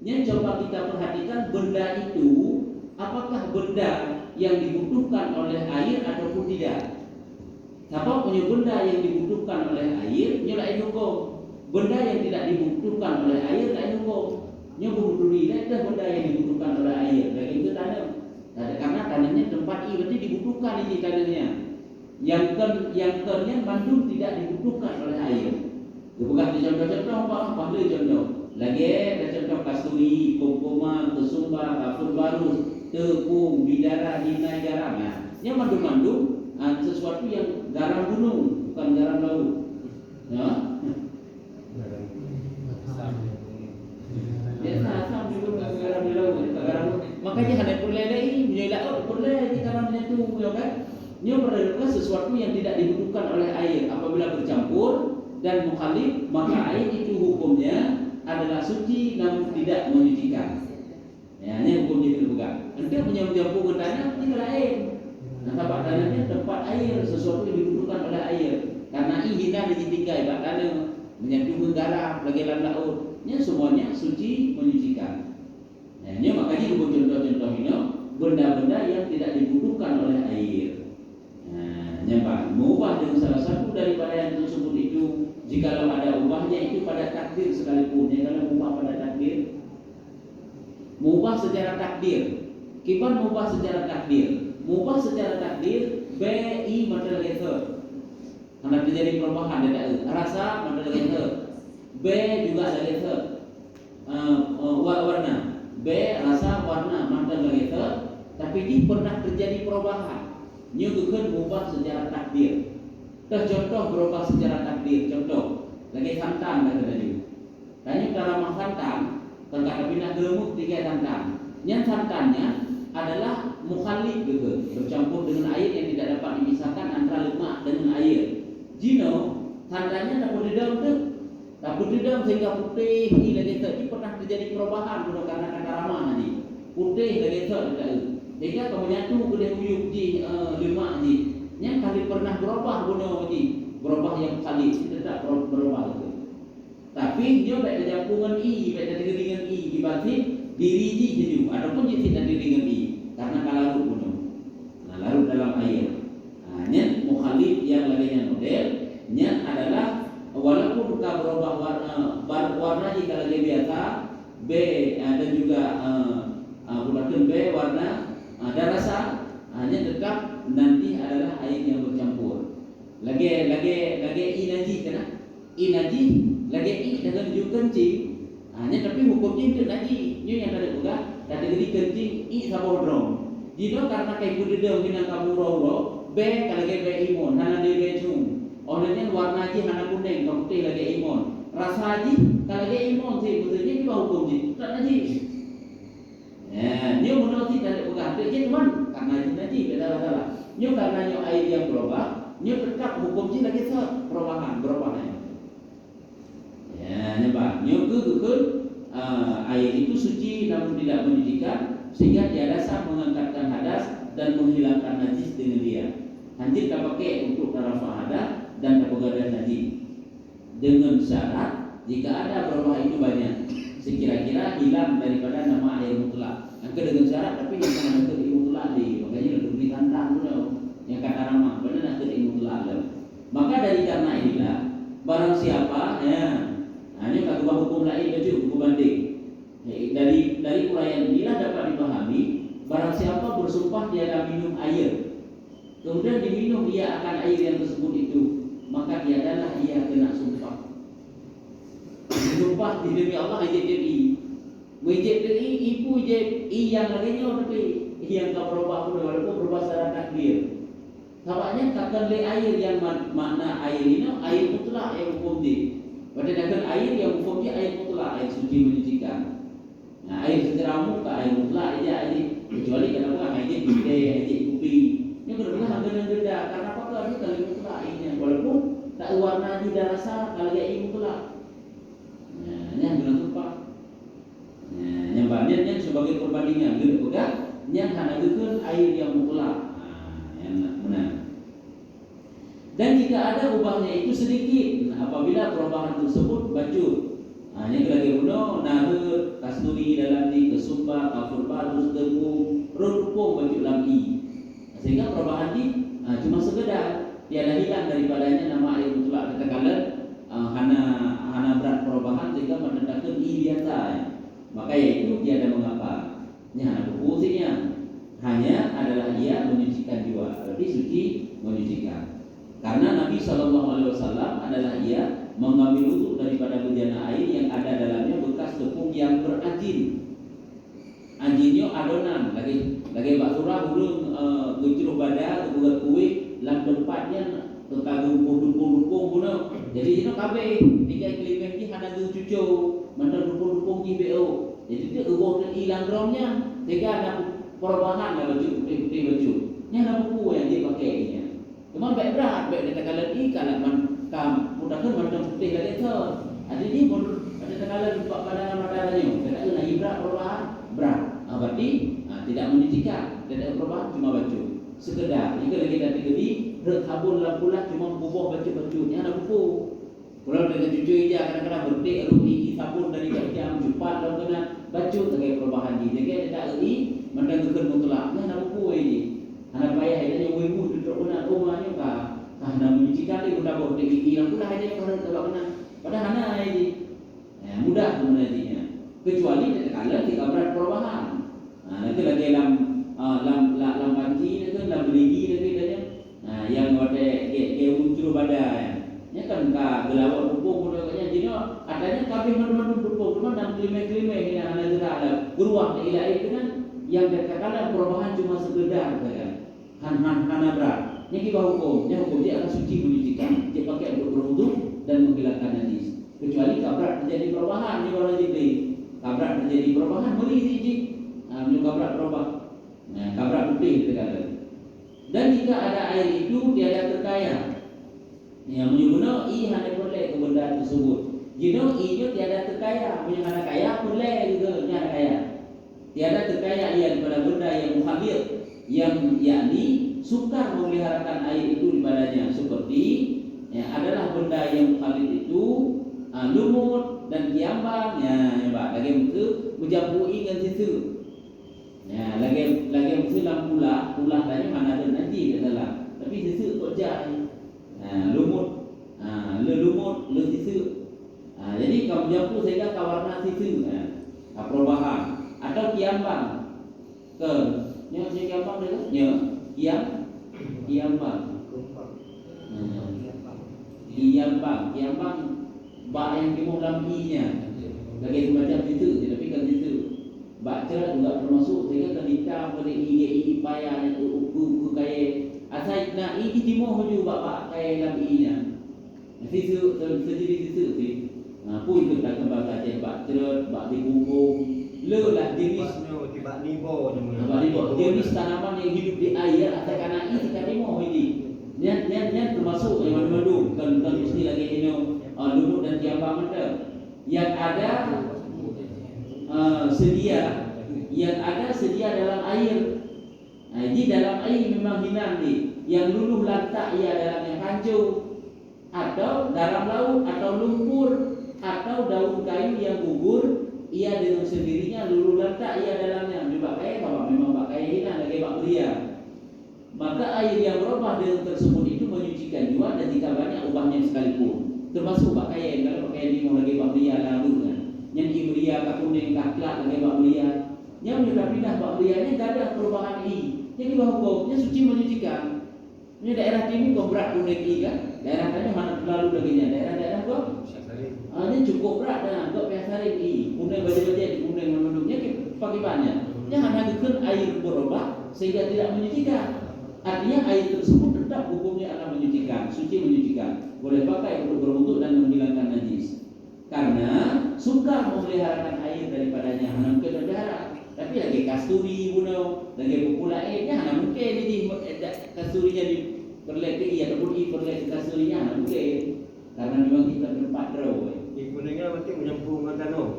Yang coba kita perhatikan benda itu, apakah benda yang dibutuhkan oleh air ataupun tidak. Siapa punya benda yang dibutuhkan oleh air, nyo lain hukum. Benda yang tidak dibutuhkan oleh air lain hukum. Nyo berduri dah benda yang dibutuhkan oleh air. Lagi itu tanah. Karena tanahnya tempat i berarti dibutuhkan ini tanahnya. Yang kernya Bandung tidak dibutuhkan oleh air. Bukan contoh-contoh apa contoh. Lagi ada contoh kasturi, kokoma, kesumba, kafur baru, tepung, bidara, hinai, garam. Yang mandung-mandung sesuatu yang garam gunung, bukan garam laut. Ya. Biasa asam juga garam di laut, garam. Makanya ada perlelei, punya laut, perlelei garam itu, ya kan? Ini adalah sesuatu yang tidak dibutuhkan oleh air. Apabila bercampur dan mukhalif, maka air itu hukumnya adalah suci namun tidak menyucikan. Ya, ini hukumnya itu bukan. Nanti punya mencampur ke tanah tidak lain. Nah, tempat tanahnya tempat air, sesuatu yang dibutuhkan oleh air. Karena hina ditinggal tak tanah menyentuh garam lagi dalam laut. Ini semuanya suci menyucikan. Nah, ini makanya hukum contoh-contoh ini benda-benda yang tidak dibutuhkan oleh air. Nah, nyambang mengubah dengan salah satu daripada yang tersebut itu. Jikalau ada ubahnya itu pada takdir sekalipun. Ya, kalau mengubah pada takdir, mengubah secara takdir. Kipan mengubah secara takdir. Mengubah secara takdir BI model letter. Karena terjadi perubahan ada rasa model letter. B juga ada letter. Warna. B rasa warna model letter. Tapi ini pernah terjadi perubahan. Nyuguhkan mengubah secara takdir. Contoh berubah secara takdir. Contoh lagi santan dah tadi. Tanya cara makan santan, kalau pindah gemuk tiga santan. Yang santannya adalah mukhalif gitu, bercampur dengan air yang tidak dapat dipisahkan antara lemak dengan air. Jino santannya tak boleh dalam tu, tak boleh dalam sehingga putih. Ini lagi pernah terjadi perubahan karena kata ramah tadi. Putih lagi tu. Jika kamu nyatu boleh uyuk di lemak ni. Yang kali pernah berubah guna lagi, berubah yang kali tidak berubah itu. Tapi dia baik jampungan i, baik dari dengan i, dibatin diri ji jadi. Adapun dia tidak diri dengan i, karena larut guna. Nah, larut dalam air. Nya mukhalif yang lainnya model, nya adalah walaupun bukan berubah warna jika lagi biasa, B dan juga bukan B warna ada rasa. Hanya tetap nanti adalah air yang bercampur. Lagi inaji kena. Inaji lagi i dengan ju kencing. Hanya tapi hukumnya itu naji. Ini yang ada juga kategori kencing i sabodrong. Jika karena kayak budidang minang kaburo B kalau lagi B imun, hana di becung. Olehnya warna ji hana kuning, putih lagi imun. Rasa ji kalau lagi imun sih, maksudnya itu hukum ji. Tak naji. Ya, dia menurut tidak bukan jadi cuman karena jadi beda salah. Nyo karena nyo air yang berubah, nyo tetap hukum sih lagi perubahan. Ya, nyebab nyo air itu suci namun tidak menyucikan sehingga tiada sah mengangkatkan hadas dan menghilangkan najis dengan dia. Hancur tak pakai untuk tarafah hadas dan tak pegadaian najis. Dengan syarat jika ada berubah itu banyak. Sekira-kira hilang daripada nama air mutlak. Angka dengan syarat tapi yang kena angka ilmu mutlak di, makanya lebih ditantang dulu. Yang kata ramah, benar angka ilmu mutlak lah. Maka dari karena inilah barang siapa, ya, ini kedua hukum lain baju hukum banding. Ya, dari uraian inilah dapat dipahami barang siapa bersumpah dia akan minum air, kemudian diminum ia akan air yang tersebut itu, maka dia adalah ia kena sumpah. Sumpah di demi Allah ijib i. Ijib i ibu ijib i yang lainnya tapi yang tak berubah pun walaupun berubah secara takdir. Tampaknya takkan le air yang makna air ini air mutlak yang hukum di. Padahal air yang hukum di air mutlak air suci menyucikan. Nah, air secara umum air mutlak aja air kecuali kenapa air gede air kopi. Ini benar-benar dengan beda karena apa kalau kali mutlak airnya walaupun tak warna tidak rasa kalau air mutlak. Yang bilang sumpah. Yang banyak sebagai perbandingan gitu bukan? Yang hanya itu air yang mutlak. Yang benar. Dan jika ada ubahnya itu sedikit, apabila perubahan tersebut baju, ini lagi uno, nahut, kasturi dalam ni, kesumba, kafur balus, tepung, rupung baju lampi. Sehingga perubahan ni cuma sekedar tiada hilang daripadanya nama air mutlak katakanlah hana berat perubahan sehingga menandakan biasa. Maka itu tiada mengapa. Hanya fungsinya hanya adalah ia menyucikan jiwa, berarti suci menyucikan. Karena Nabi SAW adalah ia mengambil wudhu daripada bejana air yang ada dalamnya bekas tepung yang berajin. Ajinnya adonan lagi bak surah burung guncruh badan buat kuih lam tempatnya kagum dukung guna. Jadi itu kabeh tiga kelimah ni hana cucu mantan dukung di BO. Jadi dia ubah hilang dromnya sehingga ada perubahan lah baju baju. Nya ada buku yang dia pakainya. Cuma baik berat, baik dia katakan lagi kalau mudahkan macam putih lagi tu. Ada ni pun ada tekanan untuk badan badannya. Kata nak berat perubahan berat. Berarti tidak menyucikan, tidak perubahan cuma baju. Sekedar jika lagi nanti gedi rekabun lampulah cuma bubuh baju-bajunya ada buku. Kalau dengan cucu dia kadang-kadang berdik rugi sabun dari jam cepat kalau kena baju sebagai perubahan dia. Jadi dia tak erti mendengarkan mutlaknya ada buku ini. Anak payah dia ibu duduk benar rumahnya karena menyucikan dia mudah buat dia hilang pula aja kalau tak kena. Padahal hana ini mudah sebenarnya. Kecuali kalau tidak berat perubahan. Nanti lagi lam panci itu lam beligi itu dia. Yang ada dia muncul badan. Nya kan gelawak dukung pulaknya jadi adanya kabeh madu dukung cuma dalam klime-klime yang ada gerak ada beruang ilahi itu kan yang katakanlah perubahan cuma sekedar kan. Hana berat. Yang kita hukum dia akan suci menyucikan. Dia pakai untuk berwudu dan menghilangkan najis. Kecuali kabrat terjadi perubahan ni orang jadi. Kabrat terjadi perubahan beri siji. Kabrat berubah. Kabrat putih kita kata. Dan jika ada air itu tiada terkaya. Yang menyebutnya hanya boleh ke benda tersebut. Jino itu tiada terkaya. Punya hana kaya boleh juga hanya kaya. Tiada terkaya ia daripada benda yang muhabir. Yang yakni sukar memeliharakan air itu di badannya seperti adalah benda yang khalid itu lumut dan kiambang lagi itu menjambui dengan situ lagi itu lampulah tadi mana ada nanti ke dalam tapi situ kojak lumut le situ jadi kau menjampu sehingga kawarna situ perubahan atau kiambang ke yang kiambang dia kiambang bak yang timur lampinya lagi semacam itu tapi kan itu bak cerat juga termasuk sehingga ketika pada igi payah itu uku kaya asal nak igi timur menuju bak kaya lampinya situ sendiri situ sih pun itu tak kembang saja bak cerat bak dibungkung lelah jenis bak nibo jenis tanaman yang hidup di air atau karena ini kan timur ini Niat termasuk yang madu kan mesti lagi ini lumut dan kiambang ada yang ada sedia dalam air. Jadi dalam air memang hilang ni yang luluh lantak ia dalam yang hancur atau dalam laut atau lumpur atau daun kayu yang gugur ia dengan sendirinya luluh lantak ia dalamnya juga kayak kalau memang pakai hilang lagi bak beria. Maka air yang berubah dengan tersebut itu menyucikan jiwa dan jika banyak ubahnya sekalipun. Termasuk pakaian, kalau pakaian ini mau lagi bak beria lalu kan. Yang beria kuning kaklat lagi bak beria. Yang sudah pindah bak berianya tak ada perubahan ini. Jadi hukumnya suci menyucikan. Ini daerah timur kau berat kuning ini kan. Daerah tadi mana terlalu laginya. Daerah kau ini cukup berat dan kau biasa ini. Kuning baca-baca di kuning menunduknya pakai banyak. Jangan hadirkan air berubah sehingga tidak menyucikan. Artinya air tersebut tetap hukumnya akan menyucikan, suci menyucikan. Boleh pakai untuk berwudu dan menghilangkan najis. Karena sukar memeliharakan air daripadanya hanya mungkin berjarak. Tapi lagi kasturi bunuh, lagi pupula airnya hanya mungkin ini kasturinya di berleki ataupun i berleki kasturinya hanya mungkin. Karena memang kita tempat draw. Kuningnya berarti menyambung dengan tanah.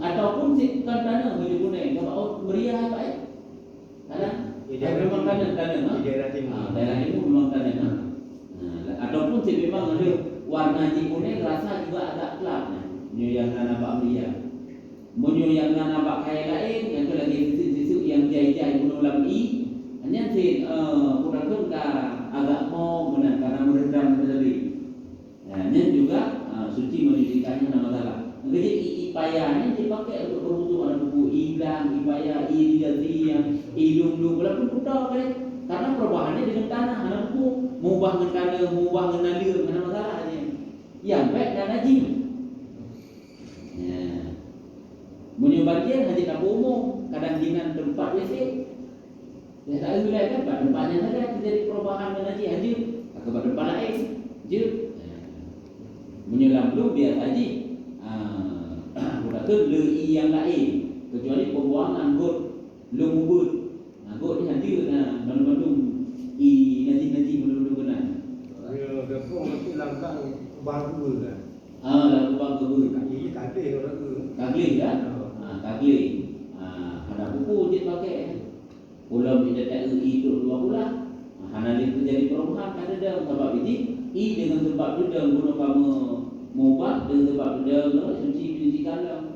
Ataupun si tanah menuju kuning. Kalau meriah apa ya? Kadang memang tanah di daerah timur. Daerah timur memang tanah. Ataupun si memang ada warna kuning rasa juga agak gelap. Ini yang nampak meriah. Munyo yang nampak kaya lain, yang tu lagi sisuk-sisuk yang jai-jai bunuh lam i. Hanya sin kurang ka agak mau benar karena meredam tadi. Hanya juga suci mendidikannya nama salah. Jadi ipayanya dipakai untuk berwudu ada buku ilang, ipaya, irigazi yang idung-dung walaupun kuda kan. Karena perubahannya dengan tanah, ada buku mubah dengan tanah, mubah dengan alir, mana masalahnya. Yang baik dan najis. Munyo banjir haji dapur umum, kadang dinan tempat WC. Ya tak wilayah kan, pada tempatnya saja terjadi perubahan dengan haji ke tempat lain. Je. Munyo lampu biar haji. Bukan tu lei yang lain, kecuali pembuangan got lumubut. Got ni haji bandung i naji bandung benar. Dia gabung mesti langkah baru kan. Lalu bang kebun. Kaki tak ada orang tu. Kagli kan? Kagli. Ada buku dia pakai. Pulau kita tak itu 2 bulan. Hana dia terjadi perubahan kada ada sebab ini i dengan sebab tu dah guna kamu mubah dengan sebab tu dah suci kalam.